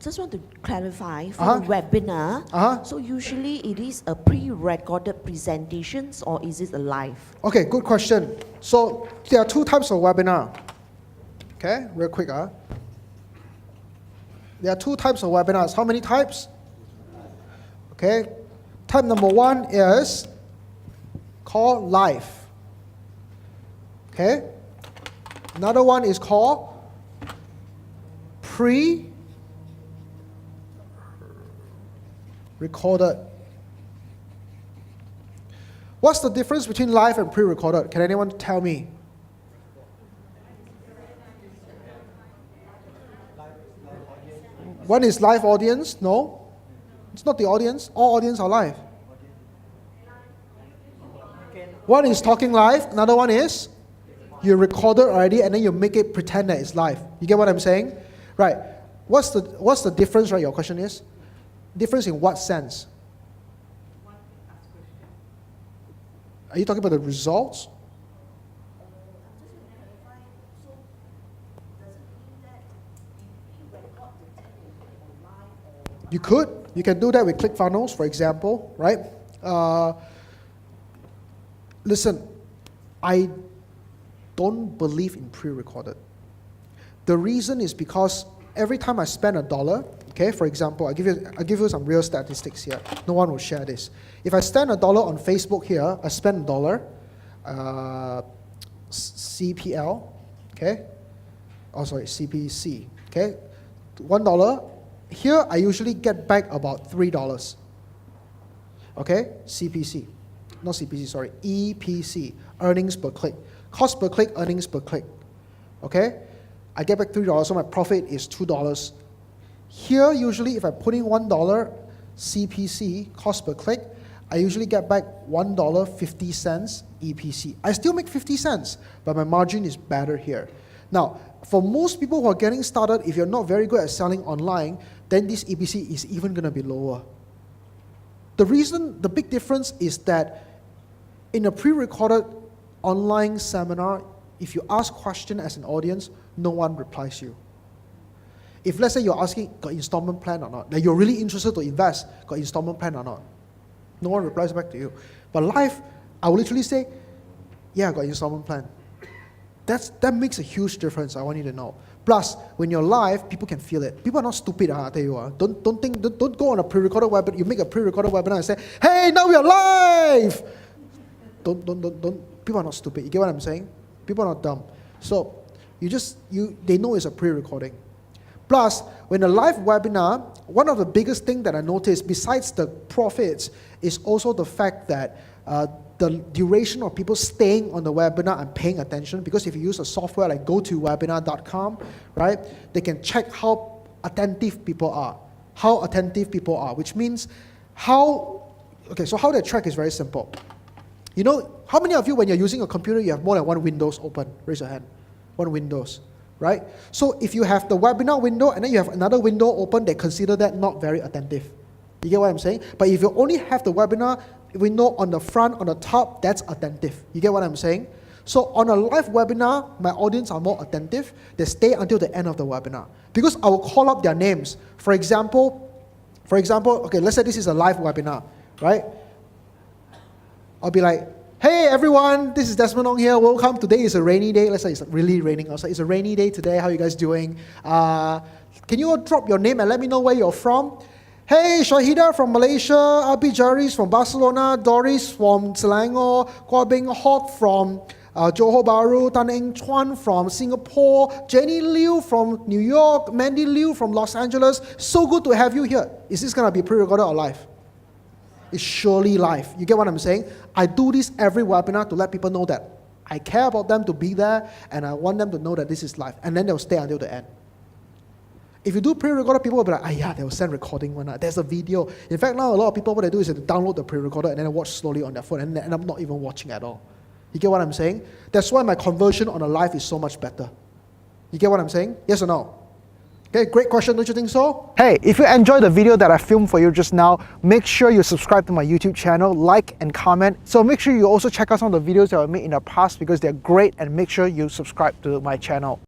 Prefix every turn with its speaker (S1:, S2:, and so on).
S1: Just want to clarify for the webinar. So usually it is a pre-recorded presentations or is it a live?
S2: Okay, good question. So there are two types of webinar. Okay, real quick. There are two types of webinars. How many types? Okay, type number one is called live. Okay, another one is called pre-recorded. What's the difference between live and pre-recorded? Can anyone tell me? One is live audience. No, it's not the audience. All audience are live. One is talking live. Another one is you recorded already and then you make it pretend that it's live. You get what I'm saying? Right. What's the difference, right? Your question is? Difference in what sense? Are you talking about the results? You could. You can do that with ClickFunnels, for example, right? Listen, I don't believe in pre-recorded. The reason is because every time I spend $1, okay, for example, I'll give you some real statistics here. No one will share this. If I spend $1 on Facebook here, I spend $1, CPL, okay? Oh, sorry, CPC, okay? $1. Here, I usually get back about $3. Okay, CPC. Not CPC, sorry, EPC, earnings per click. Cost per click, earnings per click. Okay? I get back $3, so my profit is $2. Here, usually, if I put in $1 CPC, cost per click, I usually get back $1.50 EPC. I still make 50 cents, but my margin is better here. Now, for most people who are getting started, if you're not very good at selling online, then this EPC is even going to be lower. The big difference is that in a pre-recorded online seminar, if you ask question as an audience, no one replies you. If let's say you're asking, got installment plan or not, that you're really interested to invest, got installment plan or not, no one replies back to you. But live, I will literally say, yeah, I got installment plan. That makes a huge difference, I want you to know. Plus, when you're live, people can feel it. People are not stupid, I tell you. Don't go on a pre-recorded webinar, you make a pre-recorded webinar and say, hey, now we are live! Don't, people are not stupid, you get what I'm saying? People are not dumb. So, they know it's a pre-recording. Plus, when a live webinar, one of the biggest things that I noticed, besides the profits, is also the fact that the duration of people staying on the webinar and paying attention, because if you use a software like gotowebinar.com, right, they can check how attentive people are. Which means so how they track is very simple. You know, how many of you, when you're using a computer, you have more than one Windows open? Raise your hand. One Windows, right? So if you have the webinar window and then you have another window open, they consider that not very attentive. You get what I'm saying? But if you only have the webinar window on the front, on the top, that's attentive. You get what I'm saying? So on a live webinar, my audience are more attentive. They stay until the end of the webinar. Because I will call up their names. For example, okay, let's say this is a live webinar, right? I'll be like, hey everyone, this is Desmond Ong here. Welcome. Today is a rainy day. Let's say it's really raining outside. It's a rainy day today. How are you guys doing? Can you all drop your name and let me know where you're from? Hey, Shahida from Malaysia, Abi Jaris from Barcelona, Doris from Selangor, Kwa Beng Hock from Johor Bahru, Tan Eng Chuan from Singapore, Jenny Liu from New York, Mandy Liu from Los Angeles. So good to have you here. Is this going to be pre-recorded or live? It's surely live. You get what I'm saying? I do this every webinar to let people know that I care about them to be there and I want them to know that this is live. And then they'll stay until the end. If you do pre-recorded, people will be like, yeah, they'll send recording one. There's a video. In fact, now a lot of people, what they do is they download the pre-recorded and then watch slowly on their phone and I'm not even watching at all. You get what I'm saying? That's why my conversion on a live is so much better. You get what I'm saying? Yes or no? Okay, great question, don't you think so? Hey, if you enjoyed the video that I filmed for you just now, make sure you subscribe to my YouTube channel, like and comment. So make sure you also check out some of the videos that I made in the past because they're great and make sure you subscribe to my channel.